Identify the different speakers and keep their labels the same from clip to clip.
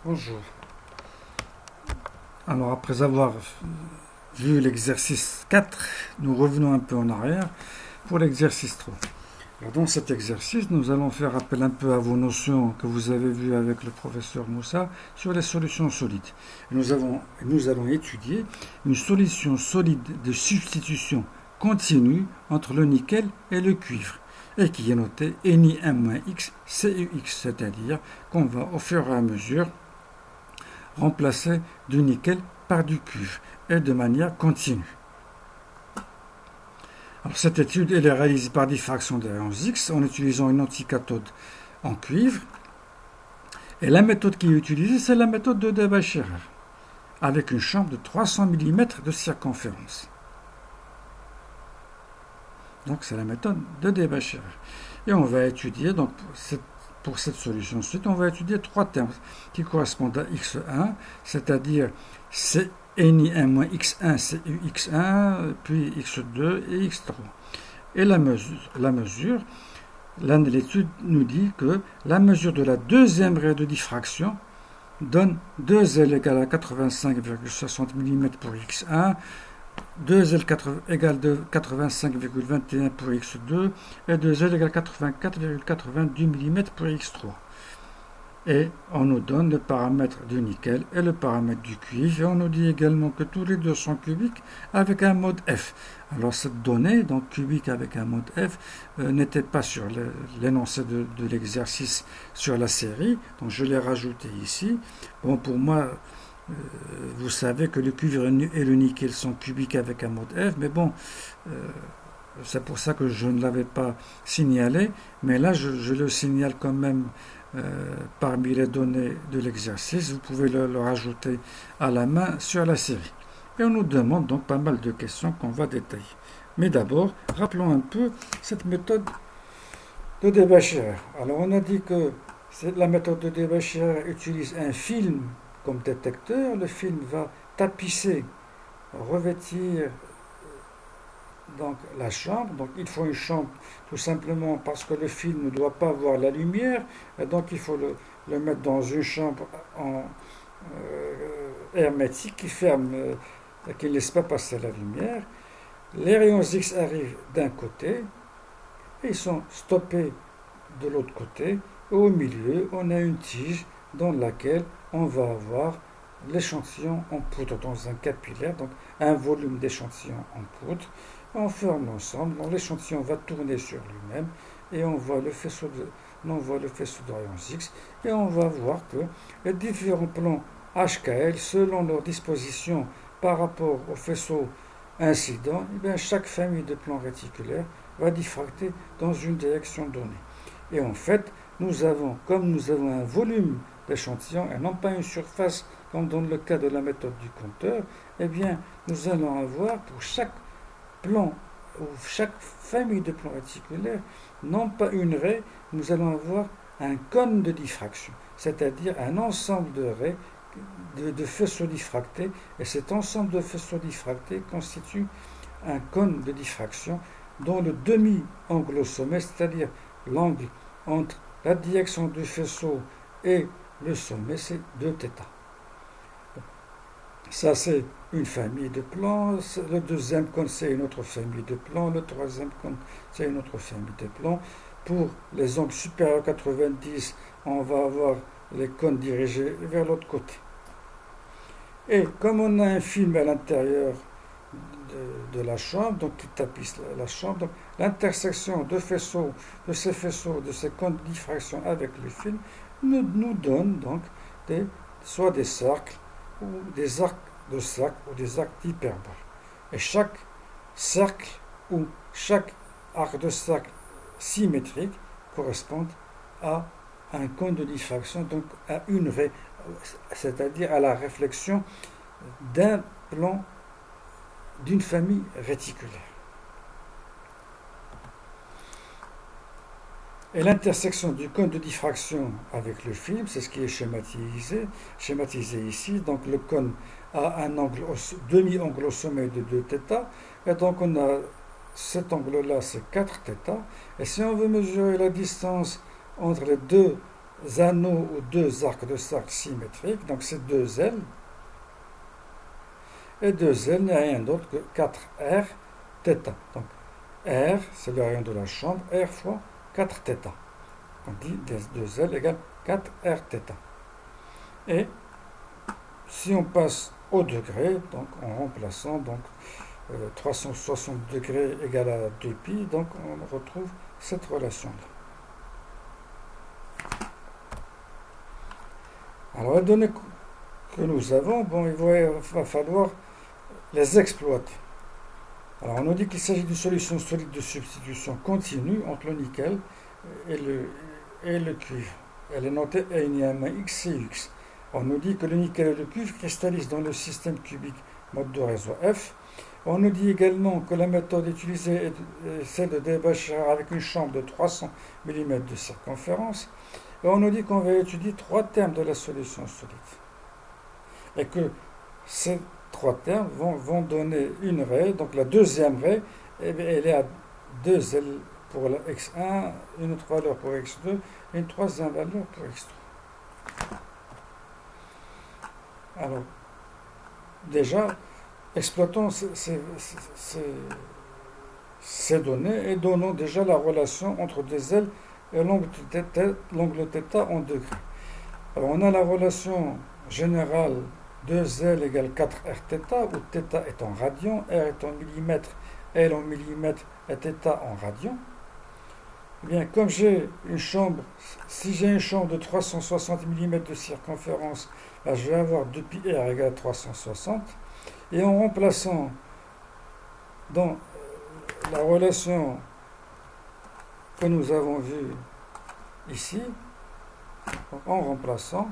Speaker 1: Bonjour. Alors après avoir vu l'exercice 4, nous revenons un peu en arrière pour l'exercice 3. Alors dans cet exercice, nous allons faire appel un peu à vos notions que vous avez vues avec le professeur Moussa sur les solutions solides. Nous allons étudier une solution solide de substitution continue entre le nickel et le cuivre et qui est notée Ni1-X CuX, c'est-à-dire qu'on va au fur et à mesure remplacer du nickel par du cuivre et de manière continue. Alors, cette étude elle est réalisée par diffraction des rayons X en utilisant une anticathode en cuivre. Et la méthode qui est utilisée, c'est la méthode de Debye-Scherrer, avec une chambre de 300 mm de circonférence. Donc c'est la méthode de Debye-Scherrer. Et on va étudier, donc pour cette solution suite, on va étudier trois termes qui correspondent à x1, c'est-à-dire Ni1-X1, CuX1, puis x2 et x3. Et l'étude nous dit que la mesure de la deuxième raie de diffraction donne 2L égale à 85,60 mm pour x1, 2L égale 85,21 pour x2 et 2L égale 84,92 mm pour x3. Et on nous donne le paramètre du nickel et le paramètre du cuivre. Et on nous dit également que tous les deux sont cubiques avec un mode F. Alors cette donnée, donc cubique avec un mode F, n'était pas sur l'énoncé de l'exercice sur la série. Donc je l'ai rajouté ici. Bon, pour moi, vous savez que le cuivre et le nickel sont cubiques avec un mode F. Mais bon, c'est pour ça que je ne l'avais pas signalé. Mais là, je le signale quand même. Parmi les données de l'exercice, vous pouvez le rajouter à la main sur la série. Et on nous demande donc pas mal de questions qu'on va détailler. Mais d'abord, rappelons un peu cette méthode de Debye-Scherrer. Alors on a dit que la méthode de Debye-Scherrer utilise un film comme détecteur. Le film va tapisser, revêtir donc la chambre. Donc il faut une chambre tout simplement parce que le film ne doit pas voir la lumière, et donc il faut le mettre dans une chambre hermétique qui ferme, qui ne laisse pas passer la lumière. Les rayons X arrivent d'un côté et ils sont stoppés de l'autre côté. Au milieu, on a une tige dans laquelle on va avoir l'échantillon en poudre dans un capillaire, donc un volume d'échantillon en poudre. On ferme l'ensemble, l'échantillon va tourner sur lui-même et on voit le faisceau de rayons X et on va voir que les différents plans HKL, selon leur disposition par rapport au faisceau incident, chaque famille de plans réticulaires va diffracter dans une direction donnée. Et en fait, comme nous avons un volume d'échantillon et non pas une surface comme dans le cas de la méthode du compteur, nous allons avoir pour chaque plan ou chaque famille de plans réticulaires, non pas une raie, nous allons avoir un cône de diffraction, c'est-à-dire un ensemble de raies de faisceaux diffractés, et cet ensemble de faisceaux diffractés constitue un cône de diffraction dont le demi-angle au sommet, c'est-à-dire l'angle entre la direction du faisceau et le sommet, c'est 2θ. Ça, c'est une famille de plans. Le deuxième cône, c'est une autre famille de plans. Le troisième cône, c'est une autre famille de plans. Pour les angles supérieurs à 90, on va avoir les cônes dirigés vers l'autre côté. Et comme on a un film à l'intérieur de la chambre, donc qui tapisse la chambre, l'intersection de ces faisceaux, de ces cônes de diffraction avec le film, nous donne donc soit des cercles, ou des arcs de cercle ou des arcs d'hyperbole. Et chaque cercle ou chaque arc de cercle symétrique correspond à un cône de diffraction, donc à une raie, c'est-à-dire à la réflexion d'un plan d'une famille réticulaire. Et l'intersection du cône de diffraction avec le film, c'est ce qui est schématisé ici. Donc le cône a un demi-angle au sommet de 2θ. Et donc on a cet angle-là, c'est 4θ. Et si on veut mesurer la distance entre les deux anneaux ou deux arcs de cercle symétriques, donc c'est deux L, et deux L n'est rien d'autre que 4R θ. Donc R, c'est le rayon de la chambre, R fois 4 θ. On dit 2L égale 4R θ. Et si on passe au degré, donc en remplaçant donc 360 degrés égale à 2π, donc on retrouve cette relation-là. Alors, les données que nous avons, bon, il va falloir les exploiter. Alors, on nous dit qu'il s'agit d'une solution solide de substitution continue entre le nickel et le cuivre. Elle est notée XCX. On nous dit que le nickel et le cuivre cristallisent dans le système cubique mode de réseau F. On nous dit également que la méthode utilisée est celle de Debasher avec une chambre de 300 mm de circonférence. Et on nous dit qu'on va étudier trois termes de la solution solide. Et que ces trois termes vont donner une raie. Donc la deuxième raie, elle est à 2L pour la x1, une autre valeur pour x2 et une troisième valeur pour x3. Alors, déjà, exploitons ces données et donnons déjà la relation entre des L et l'angle θ en degrés. Alors, on a la relation générale 2L égale 4R θ, où θ est en radians, R est en millimètres, L en millimètres et θ en radians. Eh bien, comme j'ai une chambre, si j'ai une chambre de 360 mm de circonférence, là, je vais avoir 2πr égale 360. Et en remplaçant dans la relation que nous avons vue ici, en remplaçant,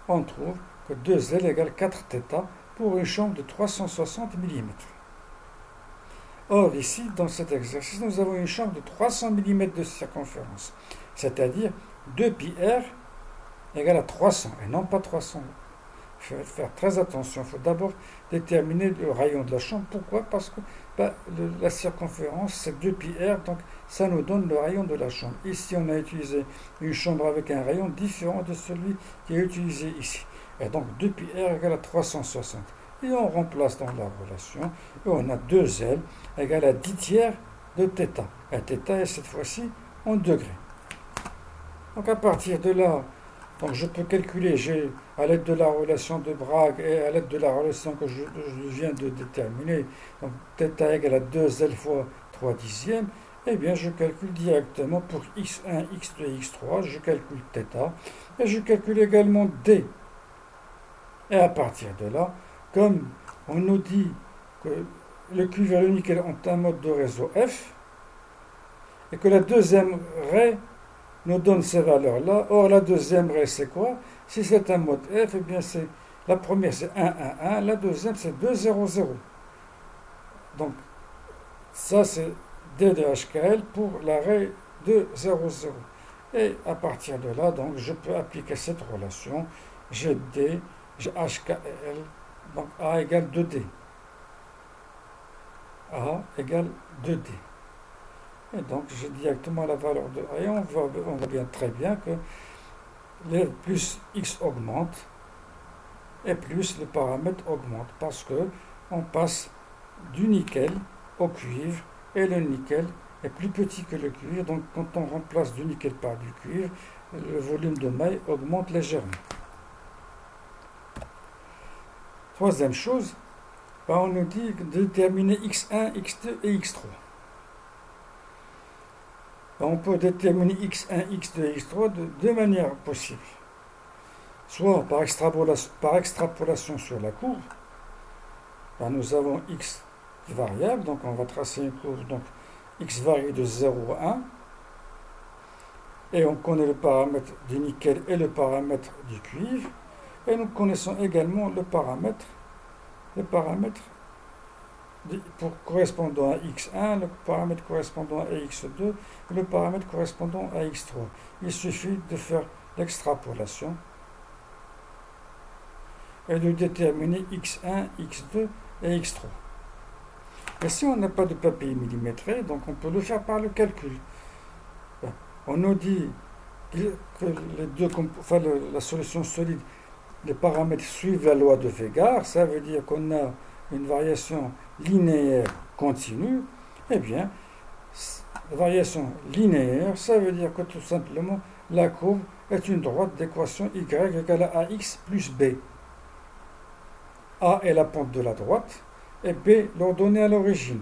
Speaker 1: on trouve que 2L égale 4 θ pour une chambre de 360 mm. Or, ici, dans cet exercice, nous avons une chambre de 300 mm de circonférence, c'est-à-dire 2πr égale à 300, et non pas 300. Il faut faire très attention, il faut d'abord déterminer le rayon de la chambre. Pourquoi? Parce que la circonférence, c'est 2πr, donc ça nous donne le rayon de la chambre. Ici, on a utilisé une chambre avec un rayon différent de celui qui est utilisé ici. Et donc 2πr égale à 360. Et on remplace dans la relation, et on a 2L égale à 10 tiers de θ. Et θ est cette fois-ci en degrés. Donc à partir de là, donc je peux calculer, à l'aide de la relation de Bragg et à l'aide de la relation que je viens de déterminer, donc θ égale à 2L fois 3 dixièmes, eh bien je calcule directement pour x1, x2, x3, je calcule θ, et je calcule également d. Et à partir de là, comme on nous dit que le cuivre et le nickel ont un mode de réseau F, et que la deuxième raie nous donne ces valeurs-là. Or, la deuxième raie, c'est quoi? Si c'est un mode F, eh bien, la première, c'est 1, 1, 1. La deuxième, c'est 2, 0, 0. Donc, ça, c'est D de HKL pour la raie 2, 0, 0. Et à partir de là, donc, je peux appliquer cette relation. J'ai D, j'ai HKL, donc A égale 2D. A égale 2D. Et donc, j'ai directement la valeur de A. Et on voit bien très bien que plus X augmente, et plus le paramètre augmente. Parce que on passe du nickel au cuivre, et le nickel est plus petit que le cuivre. Donc, quand on remplace du nickel par du cuivre, le volume de maille augmente légèrement. Troisième chose, on nous dit de déterminer x1, x2 et x3. On peut déterminer x1, x2 et x3 de deux manières possibles. Soit par extrapolation sur la courbe. Nous avons x variable, donc on va tracer une courbe, donc x varie de 0 à 1. Et on connaît le paramètre du nickel et le paramètre du cuivre. Et nous connaissons également le paramètre correspondant à x1, le paramètre correspondant à x2, et le paramètre correspondant à x3. Il suffit de faire l'extrapolation et de déterminer x1, x2 et x3. Et si on n'a pas de papier millimétré, donc on peut le faire par le calcul. On nous dit que la solution solide, les paramètres suivent la loi de Végard, ça veut dire qu'on a une variation linéaire continue, eh bien, la variation linéaire, ça veut dire que tout simplement, la courbe est une droite d'équation y égale à ax plus b. A est la pente de la droite et b l'ordonnée à l'origine.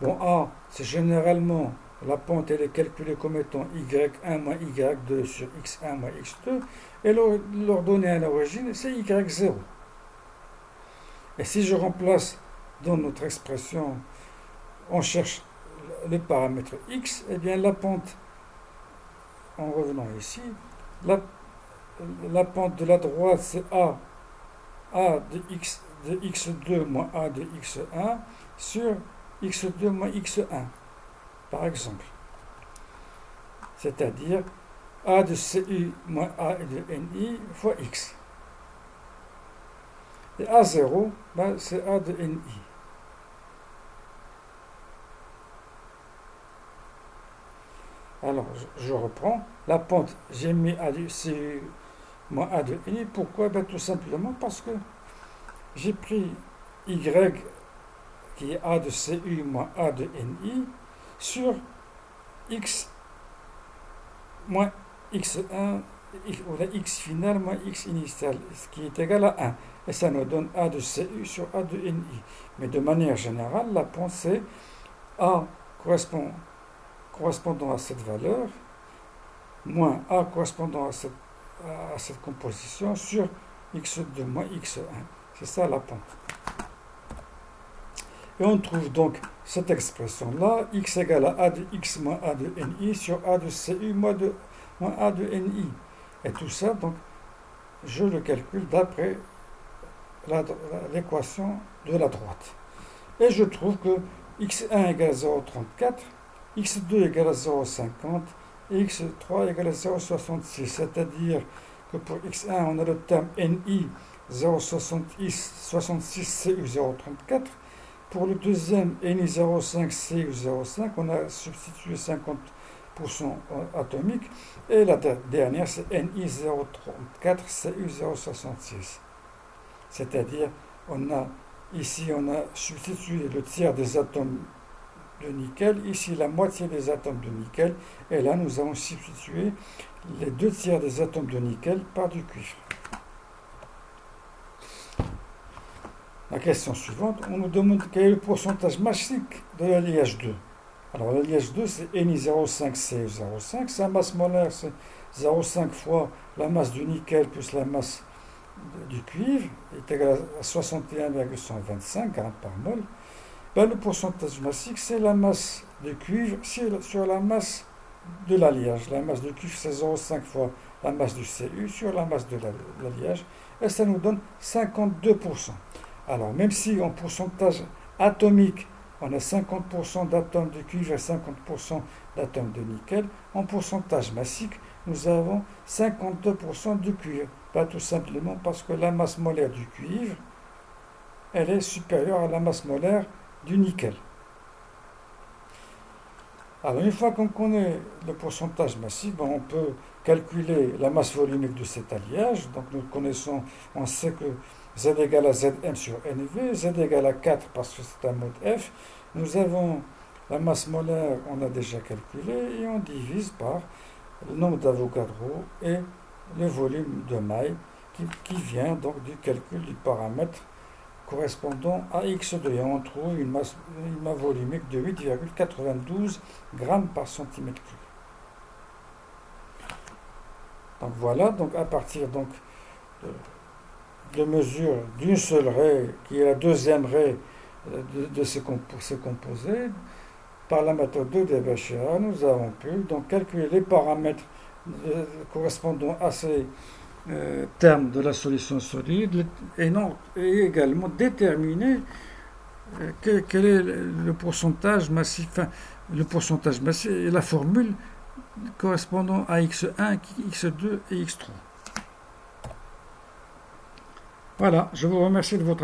Speaker 1: Bon, A, c'est généralement la pente, elle est calculée comme étant y1 moins y2 sur x1 moins x2, et l'ordonnée à l'origine, c'est y0. Et si je remplace dans notre expression, on cherche le paramètre x, eh bien la pente, en revenant ici, la pente de la droite, c'est a de x2 moins a de x1 sur x2 moins x1, par exemple. C'est-à-dire a de CU moins a de NI fois x. Et A0, ben, c'est a de NI. Alors, je reprends. La pente, j'ai mis a de CU moins a de NI. Pourquoi? Ben, tout simplement parce que j'ai pris y qui est a de CU moins a de NI sur x moins x1 ou la x finale moins x initial, ce qui est égal à 1. Et ça nous donne a de CU sur a de NI. Mais de manière générale, la pente c'est a correspondant à cette valeur moins a correspondant à cette composition sur x2 moins x1. C'est ça la pente. Et on trouve donc cette expression-là, x égale à a de x moins a de ni sur a de cu moins a de ni. Et tout ça, donc, je le calcule d'après l'équation de la droite. Et je trouve que x1 égale 0,34, x2 égale 0,50 et x3 égale 0,66. C'est-à-dire que pour x1, on a le terme ni 0,66 cu 0,34. Pour le deuxième, ni 0,5 cu 0,5, on a substitué 50% atomique. Et la dernière, c'est ni 0,34 cu 0,66. C'est-à-dire, ici, on a substitué le tiers des atomes de nickel, ici la moitié des atomes de nickel, et là, nous avons substitué les 2 tiers des atomes de nickel par du cuivre. La question suivante, on nous demande quel est le pourcentage massique de l'alliage 2. Alors l'alliage 2, c'est ni 0,5 cu 0,5. Sa masse molaire, c'est 0,5 fois la masse du nickel plus la masse du cuivre, est égal à 61,125 grammes par mol. Ben, le pourcentage massique, c'est la masse de cuivre sur la masse de l'alliage. La masse de cuivre, c'est 0,5 fois la masse du Cu sur la masse de l'alliage. Et ça nous donne 52%. Alors, même si en pourcentage atomique, on a 50% d'atomes de cuivre et 50% d'atomes de nickel, en pourcentage massique, nous avons 52% de cuivre. Pas tout simplement parce que la masse molaire du cuivre, elle est supérieure à la masse molaire du nickel. Alors, une fois qu'on connaît le pourcentage massif, on peut calculer la masse volumique de cet alliage. Donc, nous connaissons, on sait que Z égale à Zm sur NV, Z égale à 4 parce que c'est un mode F. Nous avons la masse molaire, on a déjà calculé, et on divise par le nombre d'Avogadro et le volume de maille qui vient donc du calcul du paramètre correspondant à X2. Et on trouve une masse volumique de 8,92 grammes par centimètre cube. Donc voilà, donc à partir donc de mesure d'une seule raie, qui est la deuxième raie de ce composé, par la méthode de Debye-Chérard, nous avons pu donc calculer les paramètres correspondant à ces termes de la solution solide et également déterminer quel est le pourcentage massif, et la formule correspondant à x1, x2 et x3. Voilà, je vous remercie de votre